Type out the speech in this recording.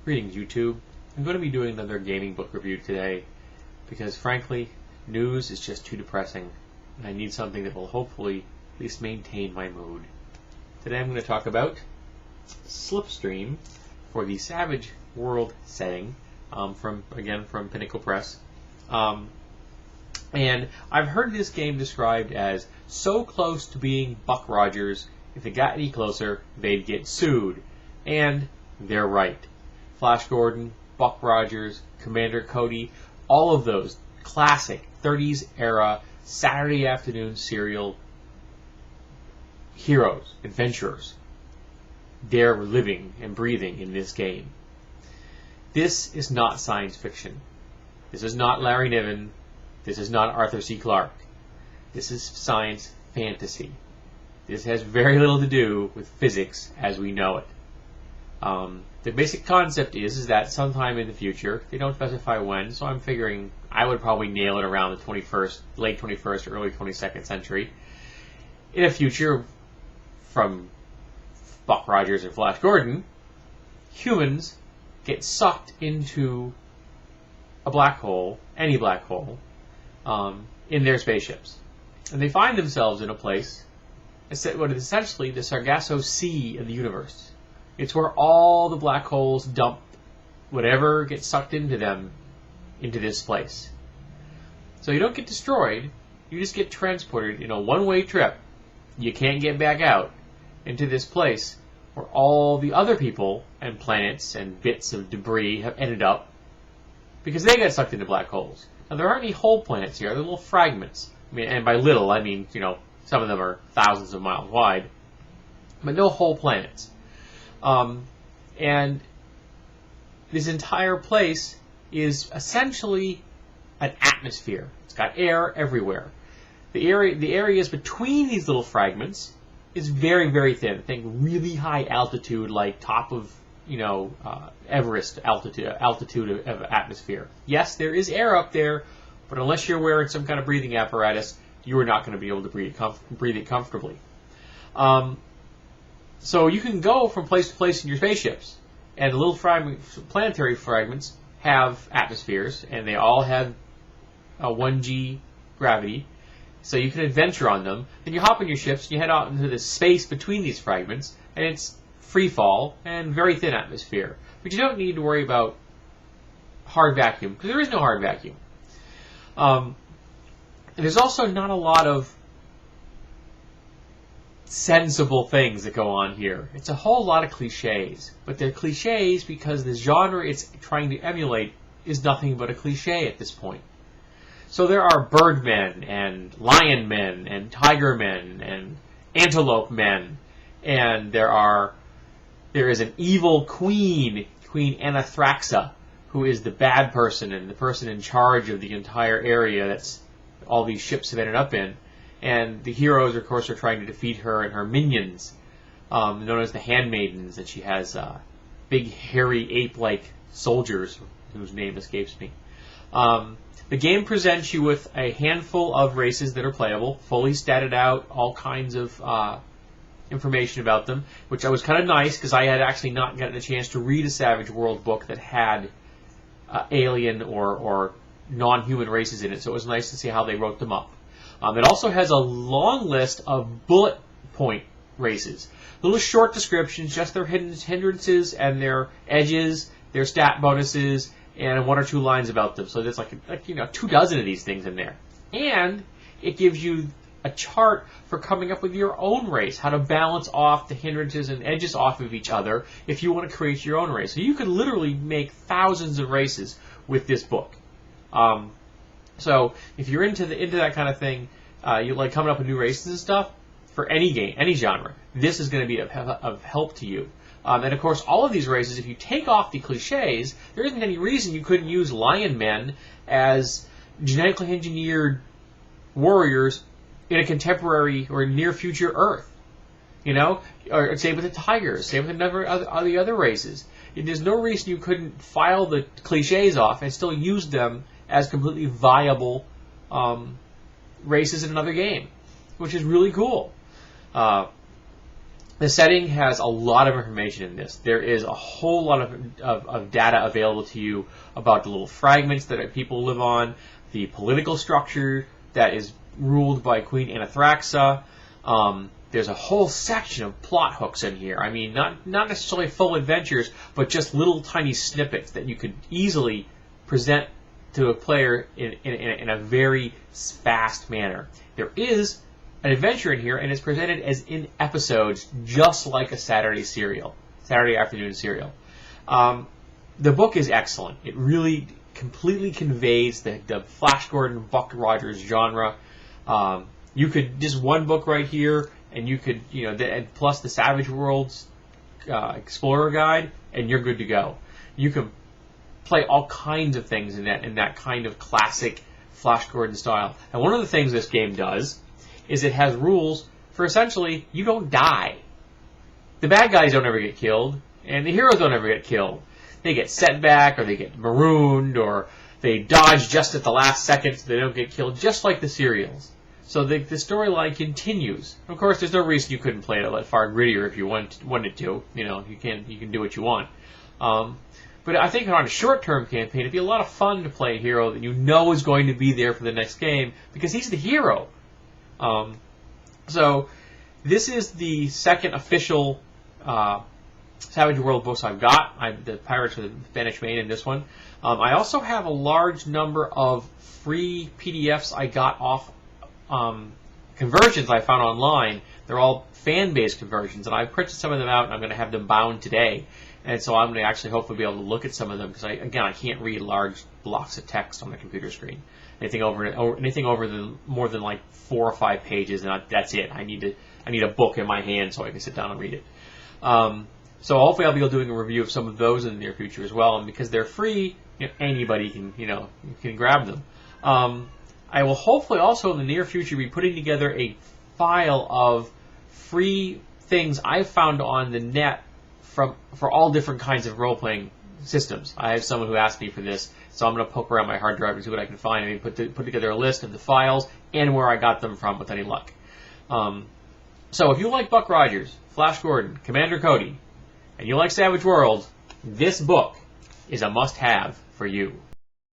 Greetings, YouTube. I'm going to be doing another gaming book review today because, frankly, news is just too depressing, and I need something that will hopefully at least maintain my mood. Today I'm going to talk about Slipstream for the Savage World setting from Pinnacle Press. And I've heard this game described as so close to being Buck Rogers, if it got any closer, they'd get sued. And they're right. Flash Gordon, Buck Rogers, Commander Cody, all of those classic 30s era Saturday afternoon serial heroes, adventurers, they're living and breathing in this game. This is not science fiction. This is not Larry Niven. This is not Arthur C. Clarke. This is science fantasy. This has very little to do with physics as we know it. The basic concept is that sometime in the future, they don't specify when, so I'm figuring I would probably nail it around the late 21st, early 22nd century. In a future from Buck Rogers and Flash Gordon, humans get sucked into a black hole, any black hole, in their spaceships. And they find themselves in a place, what is essentially the Sargasso Sea of the universe. It's where all the black holes dump whatever gets sucked into them into this place. So you don't get destroyed, you just get transported in a one-way trip. You can't get back out into this place where all the other people and planets and bits of debris have ended up because they got sucked into black holes. Now there aren't any whole planets here, they're little fragments. I mean, and by little I mean, some of them are thousands of miles wide, but no whole planets. And this entire place is essentially an atmosphere. It's got air everywhere. The areas between these little fragments is very, very thin. Think really high altitude, like top of Everest altitude of atmosphere. Yes, there is air up there, but unless you're wearing some kind of breathing apparatus, you are not going to be able to breathe it comfortably. So you can go from place to place in your spaceships, and the little planetary fragments have atmospheres, and they all have a 1G gravity, so you can adventure on them. Then you hop in your ships, and you head out into the space between these fragments, and it's free fall and very thin atmosphere. But you don't need to worry about hard vacuum, because there is no hard vacuum. There's also not a lot of sensible things that go on here. It's a whole lot of cliches, but they're cliches because the genre it's trying to emulate is nothing but a cliche at this point. So there are birdmen and lion men and tiger men and antelope men, and there is an evil Queen Anathraxa, who is the bad person and the person in charge of the entire area that's all these ships have ended up in. And the heroes, of course, are trying to defeat her and her minions, known as the Handmaidens, and she has big, hairy, ape-like soldiers, whose name escapes me. The game presents you with a handful of races that are playable, fully statted out, all kinds of information about them, which was kind of nice, because I had actually not gotten a chance to read a Savage World book that had alien or non-human races in it, so it was nice to see how they wrote them up. It also has a long list of bullet point races. Little short descriptions, just their hindrances and their edges, their stat bonuses, and one or two lines about them. So there's like 24 of these things in there. And it gives you a chart for coming up with your own race, how to balance off the hindrances and edges off of each other if you want to create your own race. So you could literally make thousands of races with this book. So if you're into that kind of thing, you like coming up with new races and stuff for any game, any genre, this is going to be of help to you. And of course, all of these races, if you take off the cliches, there isn't any reason you couldn't use lion men as genetically engineered warriors in a contemporary or near future Earth. Or same with the tigers, same with the other races. There's no reason you couldn't file the cliches off and still use them as completely viable races in another game, which is really cool. The setting has a lot of information in this. There is a whole lot of data available to you about the little fragments that people live on, the political structure that is ruled by Queen Anathraxa. There's a whole section of plot hooks in here. I mean, not necessarily full adventures, but just little tiny snippets that you could easily present to a player in a very fast manner. There is an adventure in here, and it's presented as in episodes, just like a Saturday afternoon serial. The book is excellent. It really completely conveys the Flash Gordon, Buck Rogers genre. You could just one book right here, and you could, and plus the Savage Worlds Explorer Guide, and you're good to go. You can play all kinds of things in that kind of classic Flash Gordon style. And one of the things this game does is it has rules for essentially you don't die. The bad guys don't ever get killed, and the heroes don't ever get killed. They get set back, or they get marooned, or they dodge just at the last second so they don't get killed, just like the serials. So the storyline continues. Of course, there's no reason you couldn't play it a lot far grittier if you wanted to. You can do what you want. But I think on a short-term campaign, it'd be a lot of fun to play a hero that you know is going to be there for the next game because he's the hero. So this is the second official Savage World books I've got. The Pirates of the Banished Main in this one. I also have a large number of free PDFs I got off conversions I found online. They're all fan-based conversions, and I've printed some of them out, and I'm going to have them bound today. And so I'm going to actually hopefully be able to look at some of them because, I can't read large blocks of text on the computer screen. Anything over more than like 4 or 5 pages, and that's it. I need a book in my hand so I can sit down and read it. So hopefully I'll be doing a review of some of those in the near future as well. And because they're free, anybody can grab them. I will hopefully also in the near future be putting together a file of free things I've found on the net for all different kinds of role-playing systems. I have someone who asked me for this, so I'm going to poke around my hard drive and see what I can find and put together a list of the files and where I got them from with any luck. So if you like Buck Rogers, Flash Gordon, Commander Cody, and you like Savage Worlds, this book is a must-have for you.